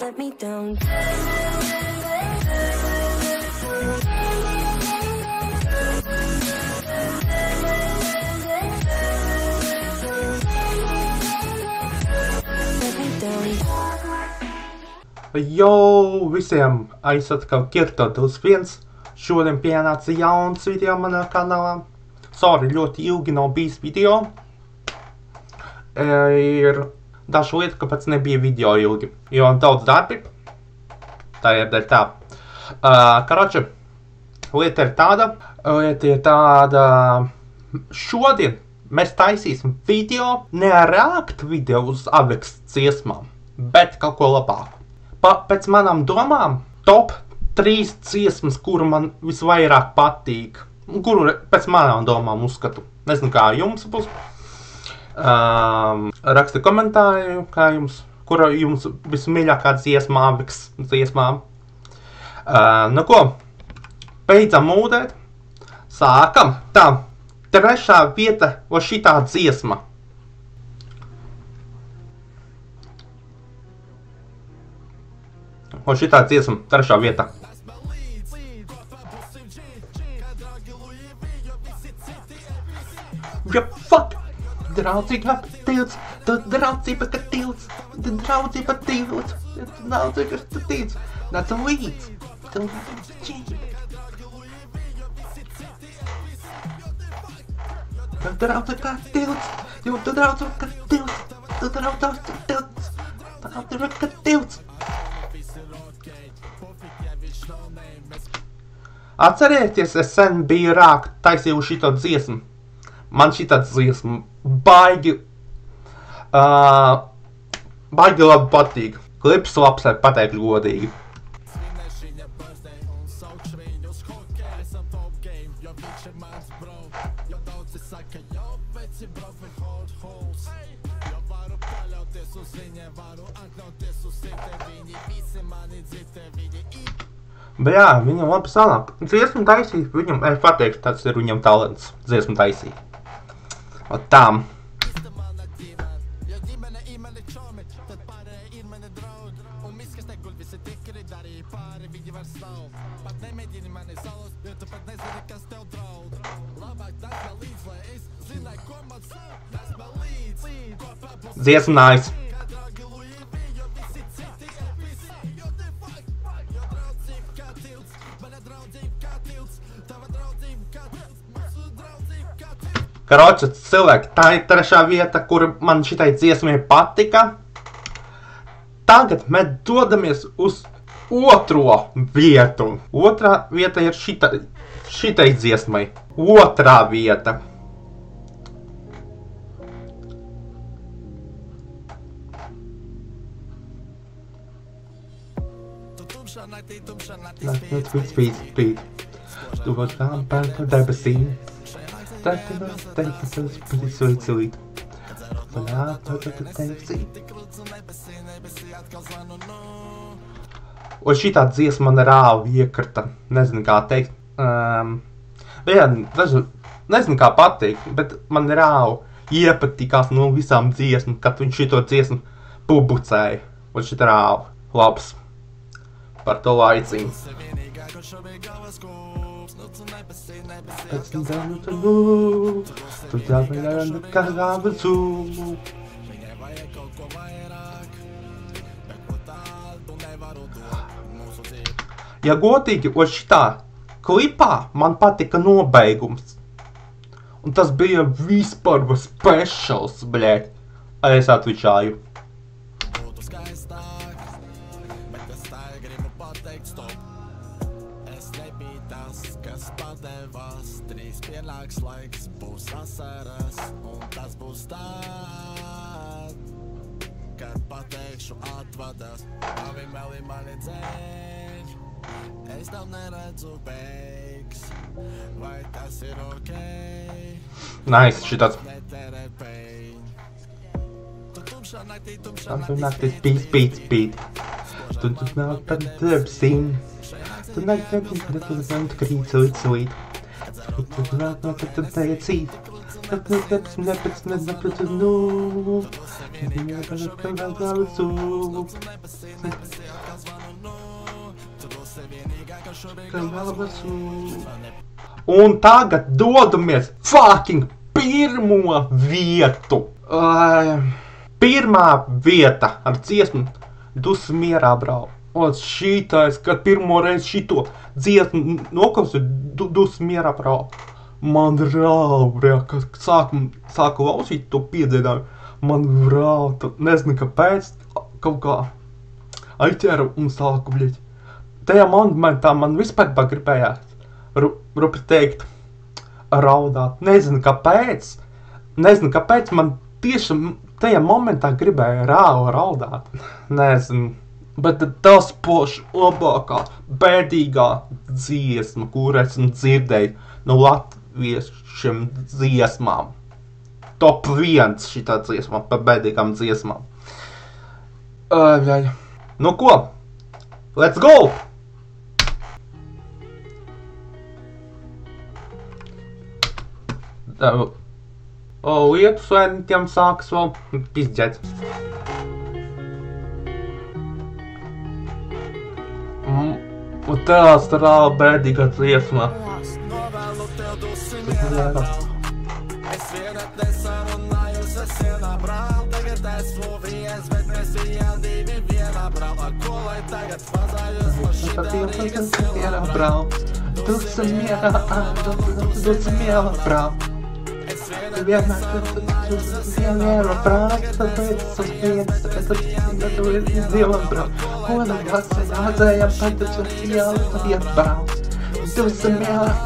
Let me down. Jo, visiem aizsaka Kirto21. Šodien pienāca jauns video manā kanālā. Sorry, ļoti ilgi nav bijis video. Ir daži lieta, kāpēc nebija video ilgi. Jo daudz darbi. Tā ir dēļ tā. Karoči, lieta ir tāda, šodien mēs taisīsim video, ne react video uz Avex dziesmām, bet kaut ko labāku. Pēc manām domām, top 3 dziesmas, kuru man visvairāk patīk, kuru pēc manām domām uzskatu. Nezinu, kā jums būs. Raksti komentāri, kura jums vismīļākā dziesma Avex dziesmām. Nu ko, beidzam mūdēt. Sākam. Tā, 3. vieta uz šitā dziesma. Un šitā dziesma, 3. vieta. Ja, fuck! Draudzīgā tilts, tu draudzība, ka tilts, tu draudzība tilts, tu draudzība, ka tilts, nāc līdz, tu ķība. Tu draudzība, ka tilts, jo tu draudzība, ka tilts, tu draudzība, ka tilts, tu draudzība, ka tilts. Atcerieties, es sen biju taisīju šito dziesmu. Man šitā dziesma baigi labi patīk. Klips labs, pateikt godīgi. Bet jā, viņam labi sanāk. Dziesmu taisīt, viņam, es pateikšu, tāds ir viņam talents, dziesmu taisīt. Ot tām. Dziesmu nice. Karoči, cilvēki, tā ir 3. vieta, kur man šitai dziesmai patika. Tagad mēs dodamies uz 2. vietu. 2. vieta ir šitai dziesmai. 2. vieta. Spīd. Tu vari kā pēc par debesīm. Un šitā dziesma man rāvi iekrita. Nezinu, kā teikt. Nezinu, kā pateikt, bet man rāvi iepatikās no visām dziesmām, kad viņš šito dziesmu publicēja. Un šitā rāvi labs. Par to laicību. Pēc tam tu dabēļ kā gābazu. Ja godīgi, uz šitā klipā man patika nobeigums. Un tas bija vispār specials, bļēt. Es atvičāju. Laiks būs asaras, un tas būs tād, kad pateikšu atvadas, tavi meli mani dzēņ, es tam neredzu beigs, vai tas ir ok? Nice, šitāds. Tu naktī spīd. Tu nāk par debesīm. Tu nāk par debesīm, tu krīt, sūt. Tu nāk par debesīm. Un tagad dodamies fucking pirmo vietu. Pirmā vieta ar dziesmu Dusi mierā, brau. Un šitais, kad pirmo reizi šito dziesmu noklausīju Dusi mierā, brau. Man rāv, kad sāku klausīt to piedziedāju. Man rāv, nezinu kāpēc, kaut kā aizķēru un sāku, bļeķi. Tajā momentā man vispār gribējās, rupi teikt, raudāt. Nezinu kāpēc man tieši tajā momentā gribēja raudāt. Nezinu. Bet tas poši labākā, bēdīgā dziesma, kur esmu dzirdēju no latviešiem dziesmām. Top 1 šitā dziesmā par bēdīgām dziesmām. Nu ko? Let's go! Lietu svētkiem sākas vēl pizdzēt. Un tās rāva bēdīgā dziesmā. Es vienat nesarunājos, es vienā brāl. Tagad esmu viens, bet mēs bijām divi vienā brāl. Ar ko lai tagad mazājos, pa šitā Rīgas ielā brāl. Dusi mierā, brāl. Es vienat nesarunājos, es vienā brāl. Tāpēc esmu viens, es dzīvam brāl. Ko lai mazājām, tagad es ielā brāl. Dusi mierā,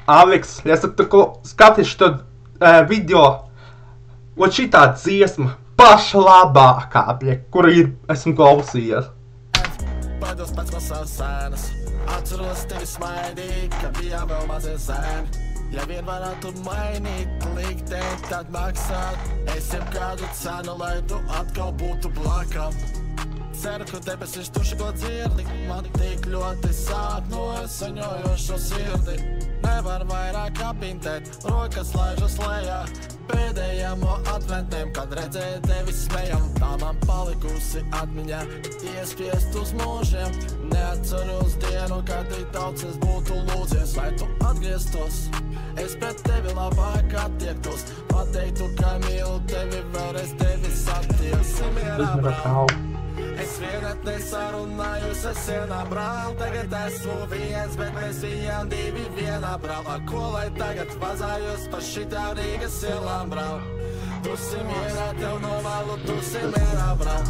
Aleks, es tu skatīšu to video, un šitā dziesma paša labākā, kura esmu klausījies. Baidos pēc no savas sēnas, atceros tevi smaidīt, ka bijām vēl mazie zēni. Ja vien varētu mainīt likteni, tad maksāt, es jebkādu cenu, lai tu atkal būtu blakam. Ceru, ka debesis tuši to dzirdi, man tik ļoti sāp no saņojošo sirdi. Nevar vairāk apintēt, rokas laižas lejā, pēdējām no adventiem, kad redzēju tevi smējam. Tā man palikusi atmiņā, iespiest uz mūžiem. Neatceros dienu, kad tik daudz es būtu lūdzies, lai tu atgrieztos. Es pret tevi labāk attiektos, pateiktu, ka mīlu tevi, vēlreiz tevi satieksi mierā. Es vienat nesarunājos, es vienā brāl. Tagad esmu viens, bet mēs bijām divi vienā brāl. Ar ko lai tagad vazājos pa šitā Rīgas ielām brāl. Dusi mierā, tev novēlu, dusi mierā brāl.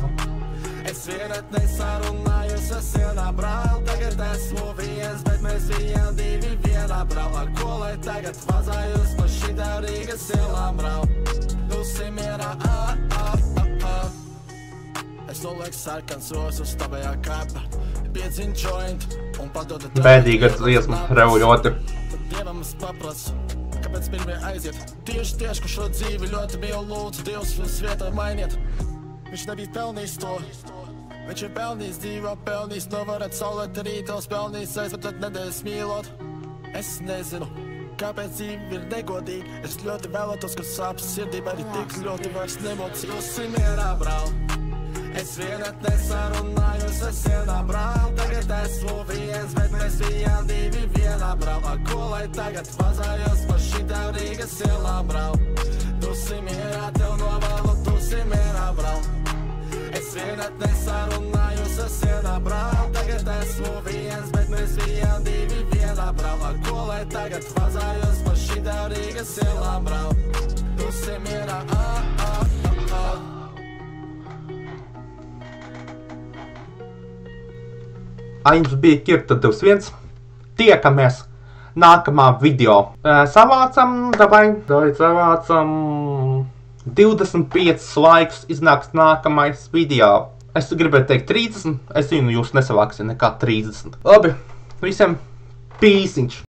Es vienat nesarunājos, es vienā brāl. Tagad esmu viens, bet mēs bijām divi vienā brāl. Ar ko lai tagad vazājos pa šitā Rīgas ielām brāl. Dusi mierā, Es noliek sarkans rosus tavajā kāpā, piedzin joint un padoda tev. Bēdīga dziesma, revļoti. Tad Dievam es paprasu, kāpēc pirmie aiziet. Tieši, ka šo dzīvi ļoti mīlu, lūdzu, Dievs uz vietā mainiet. Viņš nebija pelnījis to. Viņš ir pelnījis dzīvā, pelnījis novarēt saulēt rītos, pelnījis aizvetot nedēļas mīlot. Es nezinu, kāpēc dzīve ir negodīga. Es ļoti vēlētos, ka sāpes sirdībā arī tik ļoti vairs nemocījos. Dusi mierā, brāl. Es vienat nesarunājos, es vienā brāl. Tagad esmu viens, bet mēs bijām divi vienā brāl. Ar ko lai tagad vazājos pa šitā Rīgas ielām brāl. Dusi mierā, tev novēlu, dusi mierā brāl. Es vienat nesarunājos, es vienā brāl. Tagad esmu viens, bet mēs bijām divi vienā brāl. Ar ko lai tagad vazājos pa šitā Rīgas ielām brāl. Dusi mierā, Jums bija Kirta 21. Tiekamies nākamā video. Savācam 25 laikus iznāks nākamais video. Es gribēju teikt 30. Es zinu, jūs nesavāksiet nekā 30. Labi, visiem pīsiņš!